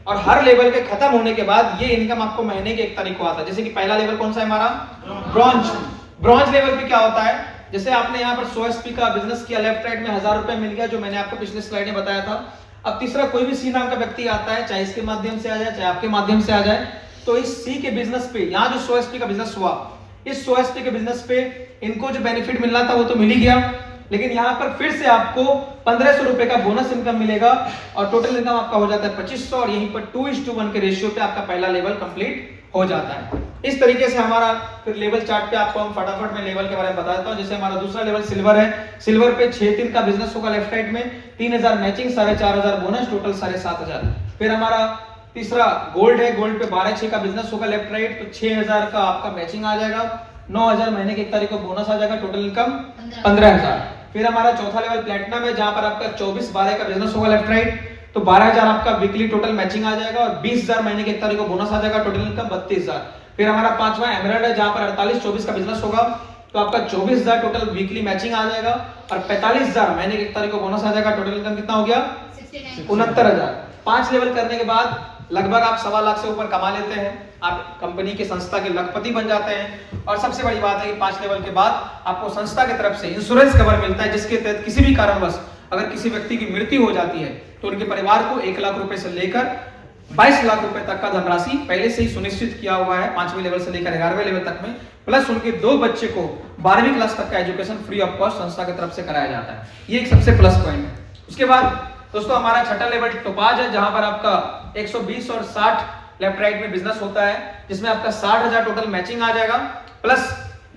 और हर लेवल के खत्म होने के बाद ये इनकम आपको महीने के 1 तारीख को आता है। जैसे कि पहला लेवल कौन सा है हमारा? ब्रॉन्ज। ब्रॉन्ज लेवल पे क्या होता है? जैसे आपने यहाँ पर 100 एसपी का बिजनेस किया, लेफ्ट राइट में 1000 रुपए मिल गया, जो मैंने आपको पिछले स्लाइड में बताया था। अब तीसरा कोई भी सी नाम का व्यक्ति आता है, चाहे इसके माध्यम से आ जाए, चाहे आपके माध्यम से आ जाए, तो इस सी के बिजनेस पे, यहाँ जो 100 एसपी का बिजनेस हुआ, इस 100 एसपी के बिजनेस पे इनको जो बेनिफिट मिलना था वो तो मिल ही गया, लेकिन यहाँ पर फिर से आपको 1500 रुपए का बोनस इनकम मिलेगा और टोटल इनकम आपका हो जाता है 2500 और यहीं पर 2:1 के रेशियो पे आपका पहला लेवल कंप्लीट हो जाता है। इस तरीके से हमारा फिर लेवल चार्ट पे आपको हम फटाफट में लेवल के बारे में बताता हूँ। जैसे हमारा दूसरा लेवल सिल्वर है। सिल्वर पे 6-3 का बिजनेस होगा लेफ्ट राइट में, 3000 मैचिंग, 4500 बोनस, टोटल 7500। फिर हमारा तीसरा गोल्ड है। गोल्ड पे 12-6 का बिजनेस होगा लेफ्ट राइट, तो 6000 का आपका मैचिंग आ जाएगा, 9000 महीने की 1 तारीख को बोनस आ जाएगा, टोटल इनकम 15000। फिर हमारा चौथा लेवल प्लेटिनम है, जहां पर आपका 24-12 का बिजनेस होगा लेफ्ट राइट, तो 12000 आपका वीकली टोटल मैचिंग आ जाएगा और 20000 महीने की 1 तारीख को बोनस आ जाएगा, टोटल इनकम 32000। फिर हमारा पांचवा एमराल्ड है, जहां पर 48-24 का बिजनेस होगा, तो आपका 24000 टोटल वीकली मैचिंग आ जाएगा और 45000 महीने की 1 तारीख को बोनस आ जाएगा, टोटल इनकम कितना हो गया? 69000। 5 लेवल करने के बाद लगभग आप 1.25 लाख से ऊपर कमा लेते हैं, आप कंपनी के संस्था के लखपति बन जाते हैं। और सबसे बड़ी बात है कि 5 लेवल के बाद आपको संस्था की तरफ से इंश्योरेंस कवर मिलता है, जिसके तहत किसी भी कारणवश अगर किसी व्यक्ति की मृत्यु हो जाती है तो उनके परिवार को 1 लाख रुपए से लेकर 22 लाख रुपए तक का धनराशि पहले से ही सुनिश्चित किया हुआ है, 5वें लेवल से लेकर 11वें लेवल तक में, प्लस उनके 2 बच्चे को 12वीं क्लास तक का एजुकेशन फ्री ऑफ कॉस्ट संस्था की तरफ से कराया जाता है। ये एक सबसे प्लस पॉइंट है। उसके बाद दोस्तों हमारा छठा लेवल टोपाज है, जहां पर आपका 120 और 60 लेफ्ट राइट में बिजनेस होता है, जिसमें आपका 60,000 टोटल मैचिंग आ जाएगा, प्लस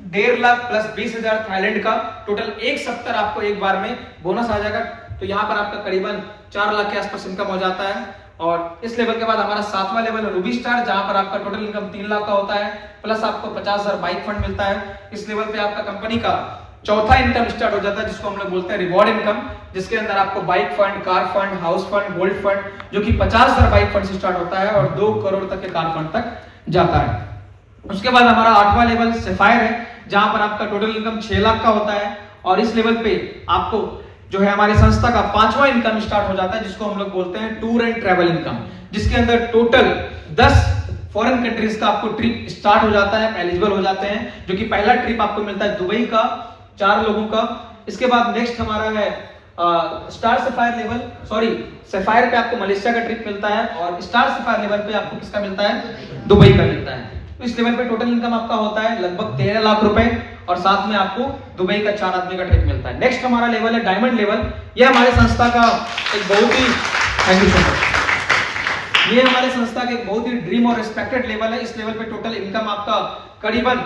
1.5 लाख प्लस 20,000 थाईलैंड का, टोटल 170 आपको एक बार में बोनस आ जाएगा। तो यहाँ पर आपका करीबन 4 लाख के आसपास इनकम हो जाता है। और इस लेवल के बाद हमारा 7वां लेवल है रूबी स्टार, जहां पर आपका टोटल इनकम 3 लाख का होता है, प्लस आपको 50,000 बाइक फंड मिलता है। इस लेवल पे आपका कंपनी का चौथा इनकम स्टार्ट हो जाता है, जिसको हम लोग बोलते हैं रिवॉर्ड इनकम, जिसके अंदर आपको bike fund, car fund, house fund, gold fund, जो कि 50,000 बाइक फंड से स्टार्ट होता है और 2 करोड़ तक के कार फंड तक जाता है। उसके बाद हमारा 8वां लेवल सफायर है, जहां पर आपका टोटल इनकम 6 लाख का होता है और इस लेवल पे आपको जो है हमारी संस्था का 5वां इनकम स्टार्ट हो जाता है, जिसको हम लोग बोलते हैं टूर एंड ट्रैवल इनकम, जिसके अंदर टोटल 10 फॉरेन कंट्रीज का आपको ट्रिप स्टार्ट हो जाता है, एलिजिबल हो जाते हैं, जो कि पहला ट्रिप आपको मिलता है दुबई का 4 लोगों का। इसके बाद नेक्स्ट हमारा है स्टार सफायर लेवल, सफायर पे आपको मलेशिया का ट्रिप मिलता है और स्टार सफायर लेवल पे आपको किसका मिलता है? दुबई का मिलता है। तो इस लेवल पे टोटल इनकम आपका होता है लगभग 13 लाख रुपए और साथ में आपको दुबई का 4 आदमी का ट्रिप मिलता है। नेक्स्ट हमारा लेवल है डायमंड लेवल। यह हमारे संस्था का एक बहुत ही थैंक यू सो मच, ये हमारे संस्था का एक बहुत ही ड्रीम और रिस्पेक्टेड लेवल है। इस लेवल पे टोटल इनकम आपका करीबन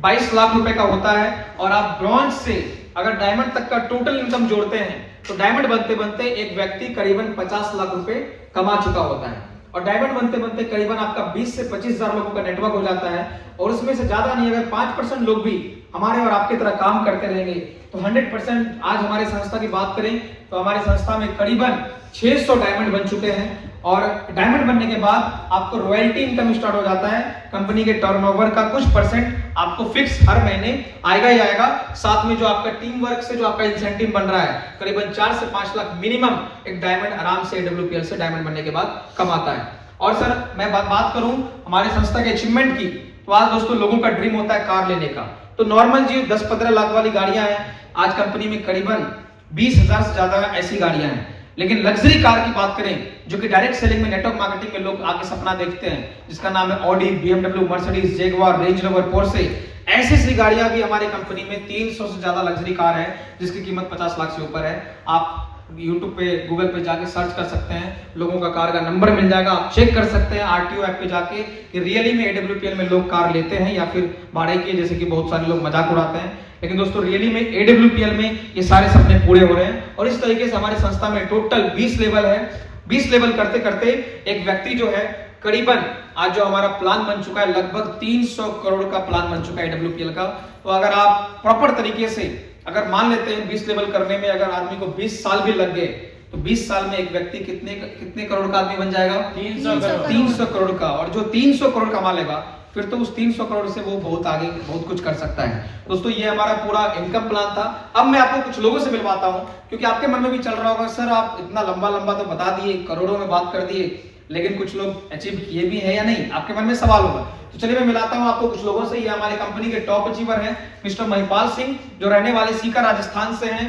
22 लाख रुपए का होता है और आप ब्रॉन्ज से अगर डायमंड तक का टोटल इनकम जोड़ते हैं तो डायमंड बनते बनते एक व्यक्ति करीबन 50 लाख रुपए कमा चुका होता है और डायमंड बनते बनते करीबन आपका 20 से 25,000 लोगों का नेटवर्क हो जाता है और उसमें से ज्यादा नहीं, अगर 5% लोग भी हमारे और आपकी तरह काम करते रहेंगे तो 100%। आज हमारे संस्था की बात करें तो हमारी संस्था में करीबन 600 डायमंड बन चुके हैं और डायमंड बनने के बाद आपको रॉयल्टी इनकम स्टार्ट हो जाता है। कंपनी के टर्नओवर का कुछ % आपको फिक्स हर महीने आएगा ही आएगा। साथ में जो आपका टीम वर्क से जो आपका इंसेंटिव बन रहा है, करीबन 4 से 5 लाख मिनिमम एक डायमंड आराम से AWPL से डायमंड बनने के बाद कमाता है। और सर मैं बात करूं हमारे संस्था के अचीवमेंट की, तो आज दोस्तों लोगों का ड्रीम होता है कार लेने का। तो नॉर्मल जी 10-15 लाख वाली गाड़ियां हैं, आज कंपनी में करीबन 20,000 से ज्यादा ऐसी गाड़ियां हैं। लेकिन लग्जरी कार की बात करें जो कि डायरेक्ट सेलिंग में, नेटवर्क मार्केटिंग में लोग आगे सपना देखते हैं, जिसका नाम है Audi, BMW, Mercedes, Jaguar, range rover, Porsche, ऐसी गाड़ियां भी हमारी कंपनी में 300 से ज्यादा लग्जरी कार है जिसकी कीमत 50 लाख से ऊपर है। आप YouTube पे, गूगल पे जाके सर्च कर सकते हैं, लोगों का कार का नंबर मिल जाएगा, आप चेक कर सकते हैं RTO ऐप पे जाके कि रियली में AWPL में लोग कार लेते हैं या फिर भाड़े के, जैसे कि बहुत सारे लोग मजाक उड़ाते हैं। लेकिन दोस्तों रियली में AWPL में ये सारे सपने पूरे हो रहे हैं और इस तरीके से हमारी संस्था में टोटल 20 लेवल है। 20 लेवल करते करते एक व्यक्ति जो है करीबन आज जो हमारा प्लान बन चुका है लगभग 300 करोड़ का प्लान बन चुका है AWPL का। तो अगर आप प्रॉपर तरीके से अगर मान लेते हैं 20 लेवल करने में अगर आदमी को 20 साल भी लग गए तो 20 साल में एक व्यक्ति कितने करोड़ का आदमी बन जाएगा? 300 करोड़ का। और जो 300 करोड़ कमा लेगा फिर तो उस 300 करोड़ से वो बहुत आगे बहुत कुछ कर सकता है। दोस्तों ये हमारा पूरा इनकम प्लान था। अब मैं आपको कुछ लोगों से मिलवाता हूं, क्योंकि आपके मन में भी चल रहा होगा सर आप इतना लंबा तो बता दिए, करोड़ों में बात कर दिए, लेकिन कुछ लोग अचीव किए भी है या नहीं, आपके मन में सवाल होगा। तो चलिए मैं मिलाता हूं आपको कुछ लोगों से। ये हमारे कंपनी के टॉप अचीवर हैं मिस्टर महिपाल सिंह, जो रहने वाले सीकर राजस्थान से हैं,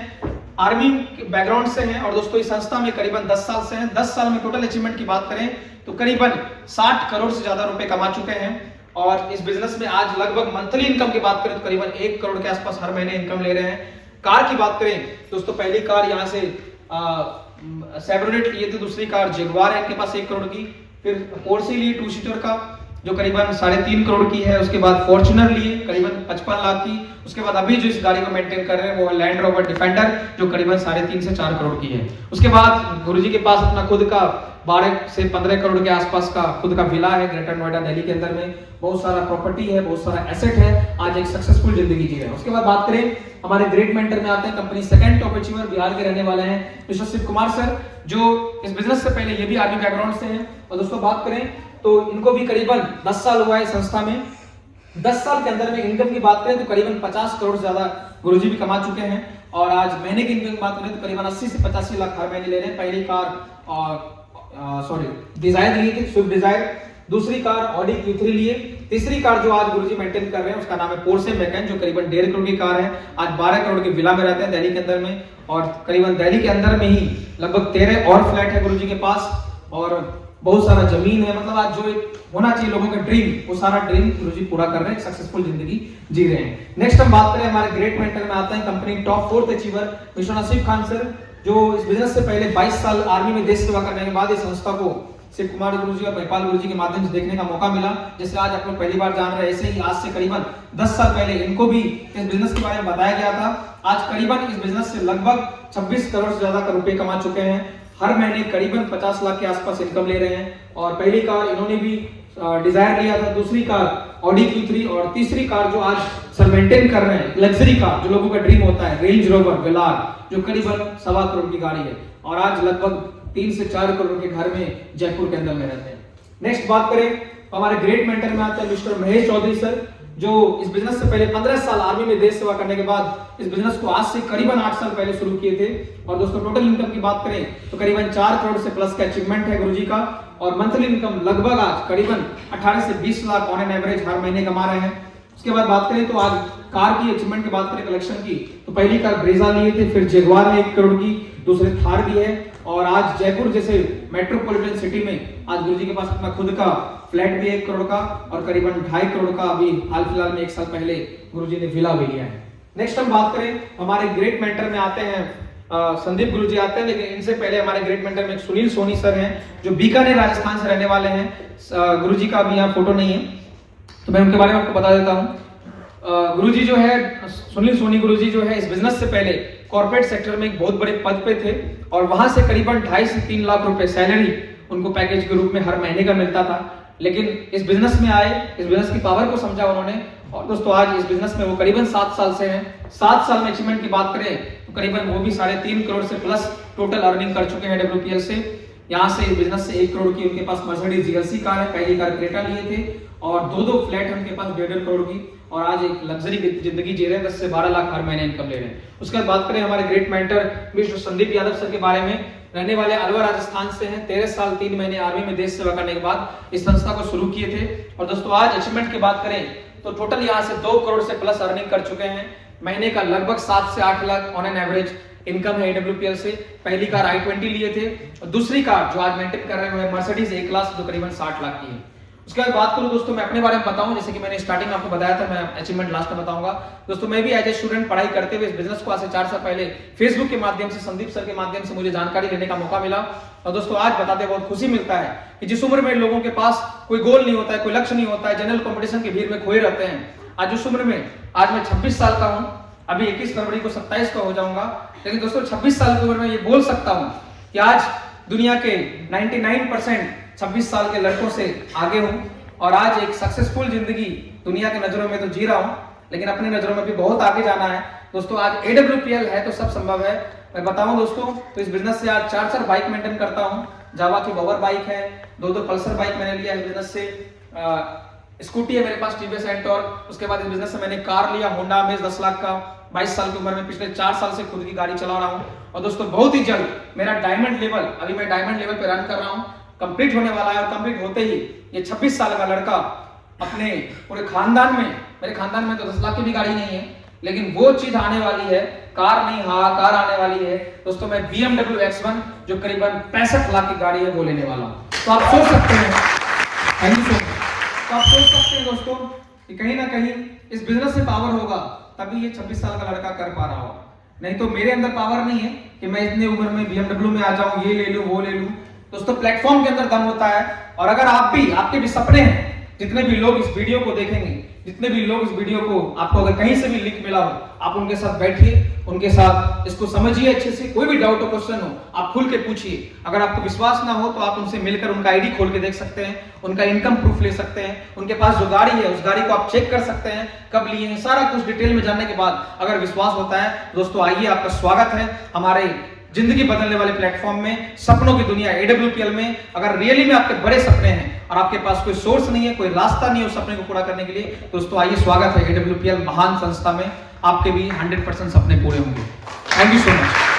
आर्मी बैकग्राउंड से हैं और दोस्तों इस संस्था में करीबन 10 साल से हैं। 10 साल में टोटल अचीवमेंट की बात करें तो करीबन 60 करोड़ से ज्यादा रुपए कमा चुके हैं। और इस बिजनेस में आज लगभग मंथली इनकम की बात करें तो करीबन 1 करोड़ के आसपास हर महीने इनकम ले रहे हैं। कार की बात करें दोस्तों, पहली कार यहाँ से सेब्रोनेट लिए थे, दूसरी कार जगुआर है इनके पास 1 करोड़ की, फिर पोर्शे लिए 2 सीटर का जो करीबन 3.5 करोड़ की है, उसके बाद फॉर्च्यूनर लिए करीबन 55 लाख की, उसके बाद अभी जो इस गाड़ी को मेंटेन कर रहे हैं वो है लैंड रोवर डिफेंडर जो करीबन 3.5 से 4 करोड़ की है। उसके बाद गुरुजी के पास अपना खुद का 12 से 15 करोड़ के आसपास का खुद का विला है ग्रेटर नोएडा दिल्ली के अंदर में, बहुत सारा प्रॉपर्टी है, बहुत सारा एसेट है, आज एक सक्सेसफुल जिंदगी जी रहे हैं। उसके बाद बात करें हमारे ग्रेट मेंटर में आते हैं company second top achiever Bihar के रहने वाले हैं मिस्टर शिव कुमार सर, जो इस बिजनेस से पहले ये भी आर्मी बैकग्राउंड से हैं। और दोस्तों बात करें तो इनको भी करीबन 10 साल हुआ है संस्था में। 10 साल के अंदर में इनकम की बात करें तो करीबन 50 करोड़ से ज्यादा गुरुजी भी कमा चुके हैं। और आज महीने की इनकम की बात करें तो करीबन 80 से 85 लाख हर महीने ले रहे हैं। पहली कार डिजायर लिए थे, स्विफ्ट डिजायर, दूसरी कार ऑडी Q3 लिए, तीसरी कार जो आज गुरुजी मेंटेन कर रहे हैं उसका नाम है पोर्शे मैकन जो करीबन 1.5 करोड़ की कार है। आज 12 करोड़ के विला में रहते हैं दिल्ली के अंदर में, और करीबन दिल्ली के अंदर में ही लगभग 13 और फ्लैट है गुरुजी के पास, और बहुत सारा जमीन है। मतलब आज जो होना चाहिए लोगों का ड्रीम, वो सारा ड्रीम गुरुजी पूरा कर रहे हैं, सक्सेसफुल जिंदगी जी रहे हैं। नेक्स्ट हम बात करें हमारे ग्रेट मेंटर में आते हैं company top 4th achiever mister नसीब खान सर, जो इस बिजनेस से पहले 22 साल आर्मी में देश सेवा करने के बाद इस संस्था को शिव कुमार गुरुजी और महिपाल गुरुजी के माध्यम से देखने का मौका मिला। जैसे आज आप लोग पहली बार जान रहे हैं, ऐसे ही आज से करीबन 10 साल पहले इनको भी इस बिजनेस के बारे में बताया गया था। आज करीबन इस बिजनेस से लगभग 26 करोड़ से ज्यादा का रुपए कमा चुके हैं, हर महीने करीबन 50 लाख के आसपास इनकम ले रहे हैं। और पहली कार इन्होंने भी डिजायर लिया था, दूसरी कार ऑडी Q3 और तीसरी कार जो आज सर मेंटेन कर रहे हैं लग्जरी कार जो लोगों का ड्रीम होता है रेंज रोवर वेलार जो करीबन 1.25 करोड़ की गाड़ी है, और आज लगभग 3 से 4 करोड़ के घर में जयपुर के अंदर में रहते हैं। नेक्स्ट बात करें हमारे ग्रेट मेंटर में आते हैं मिस्टर महेश चौधरी सर, जो इस बिजनेस से पहले 15 साल आर्मी में देश सेवा करने के बाद इस बिजनेस को आज से करीबन 8 साल पहले शुरू किए थे। और दोस्तों टोटल इनकम की बात करें तो करीबन 4 करोड़ से प्लस का अचीवमेंट है गुरुजी का, और मंथली इनकम लगभग आज करीबन 18 से 20 लाख ऑन एन एवरेज हर महीने कमा रहे हैं। उसके बाद बात करें तो आज कार की अचीवमेंट की बात करें कलेक्शन की तो पहली कार ब्रेजा लिए थे, फिर जगुआर है 1 करोड़ की, दूसरे थार भी है, और आज जयपुर जैसे मेट्रोपॉलिटन सिटी में आज गुरुजी के पास अपना खुद का फ्लैट भी 1 करोड़ का, और करीबन 2.5 करोड़ का अभी हाल फिलहाल में 1 साल पहले गुरुजी ने विला भी लिया है। नेक्स्ट हम बात करें हमारे ग्रेट मेंटर में आते हैं संदीप गुरुजी आते हैं, लेकिन इनसे पहले हमारे ग्रेट मेंटर में सुनील सोनी सर हैं जो बीकानेर राजस्थान से रहने वाले हैं। गुरुजी का अभी यहाँ फोटो नहीं है तो मैं उनके बारे में आपको बता देता हूँ। गुरुजी जो है सुनील सोनी गुरुजी जो है इस बिजनेस से पहले कॉर्पोरेट सेक्टर में एक बहुत बड़े पद पे थे, और वहां से करीबन 2.5 से 3 लाख रुपए सैलरी उनको पैकेज के रूप में हर महीने का मिलता था। लेकिन इस बिजनेस में आए, इस बिजनेस की पावर को समझा उन्होंने, और दोस्तों आज इस बिजनेस में वो करीबन 7 साल से हैं। 7 साल में अचीवमेंट की बात करें तो करीबन वो भी 3.5 करोड़ से प्लस टोटल अर्निंग कर चुके हैं AWPL से। यहाँ से इस बिजनेस से 1 करोड़ की उनके पास मर्सिडीज GLC कार है, पहली कार क्रेटा लिए थे, और 2 फ्लैट है उनके पास 1.5 करोड़ की, और आज एक लग्जरी जिंदगी जी रहे हैं, 10 से 12 लाख हर महीने इनकम ले रहे हैं। उसके बाद बात करें हमारे great mentor mister Sandeep Yadav sir के बारे में, रहने वाले अलवर राजस्थान से हैं, 13 साल 3 महीने आर्मी में देश सेवा करने के बाद इस संस्था को शुरू किए थे। और दोस्तों आज अचीवमेंट की बात करें तो टोटल यहाँ से 2 करोड़ से प्लस अर्निंग कर चुके हैं, महीने का लगभग 7 से 8 lakh on an average income है AWPL से। पहली कार i20 लिए थे, और दूसरी कार जो आज मेंटेन कर रहे हैं मर्सिडीज A क्लास जो करीबन 60 लाख की है। उसके बाद बात करूं दोस्तों मैं अपने बारे में बताऊं, जैसे कि मैंने स्टार्टिंग में आपको बताया था, मैं अचीवमेंट लास्ट में बताऊंगा। दोस्तों मैं भी एज ए स्टूडेंट पढ़ाई करते हुए इस बिजनेस को आज से 4 साल पहले फेसबुक के माध्यम से संदीप सर के माध्यम से मुझे जानकारी लेने का मौका मिला। और दोस्तों आज बताते बहुत खुशी मिलता है कि जिस उम्र में लोगों के पास कोई गोल नहीं होता है, कोई लक्ष्य नहीं होता है, जनरल कॉम्पिटिशन की भीड़ में खोए रहते हैं, आज उस उम्र में आज मैं 26 साल का हूं, अभी 21 फरवरी को 27 का हो जाऊंगा, लेकिन दोस्तों 26 साल की उम्र में ये बोल सकता हूं कि आज दुनिया के 99% 26 साल के लड़कों से आगे हूँ और आज एक सक्सेसफुल जिंदगी दुनिया की नजरों में तो जी रहा हूँ, लेकिन अपनी नजरों में भी बहुत आगे जाना है। दोस्तों आज AWPL है तो सब संभव है। मैं बताऊं दोस्तों, तो इस बिजनेस से आज 4 बाइक मेंटेन करता हूं। जावा की बॉवर बाइक है, 2 पल्सर बाइक मैंने लिया है बिजनेस से, स्कूटी है मेरे पास TVS एंटॉर्क। उसके बाद इस बिजनेस से मैंने कार लिया होंडा अमेज 10 लाख का। 22 साल की उम्र में पिछले 4 साल से खुद की गाड़ी चला रहा हूं। और दोस्तों बहुत ही जल्द मेरा डायमंड लेवल, अभी मैं डायमंड लेवल पे रन कर रहा हूं, कंप्लीट होने वाला है। और कंप्लीट होते ही ये 26 साल का लड़का अपने पूरे खानदान में, मेरे खानदान में तो 10 लाख की भी गाड़ी नहीं है, लेकिन वो चीज आने वाली है, कार नहीं, हाँ कार आने वाली है दोस्तों। मैं BMW X1 जो करीबन 65 लाख की गाड़ी है वो लेने वाला हूँ। तो आप सोच सकते हैं, थैंक यू सो मच। तो आप सोच सकते हैं दोस्तों कि कहीं ना कहीं इस बिजनेस से पावर होगा तभी ये 26 साल का लड़का कर पा रहा होगा, नहीं तो मेरे अंदर पावर नहीं है कि मैं इतनी उम्र में BMW में आ जाऊं, ये ले लूं वो ले लूं। दोस्तों प्लेटफॉर्म के अंदर दम होता है। और अगर आप भी, आपके भी सपने हैं, जितने भी लोग इस वीडियो को देखेंगे, जितने भी लोग इस वीडियो को, आपको अगर कहीं से भी लिंक मिला हो, आप उनके साथ बैठिए, उनके साथ इसको समझिए अच्छे से। कोई भी डाउट हो, क्वेश्चन हो, आप खुल के पूछिए। अगर आपको विश्वास ना हो तो आप उनसे मिलकर उनका आईडी खोल के देख सकते हैं, उनका इनकम प्रूफ ले सकते हैं, उनके पास जो गाड़ी है उस गाड़ी को आप चेक कर सकते हैं, कब लिए हैं, सारा कुछ डिटेल में जानने के बाद अगर विश्वास होता है दोस्तों, आइए, आपका स्वागत है हमारे जिंदगी बदलने वाले प्लेटफॉर्म में, सपनों की दुनिया AWPL में। अगर रियली में आपके बड़े सपने हैं और आपके पास कोई सोर्स नहीं है, कोई रास्ता नहीं है उस सपने को पूरा करने के लिए, दोस्तों आइए, स्वागत है AWPL महान संस्था में। आपके भी 100% सपने पूरे होंगे। Thank you so much.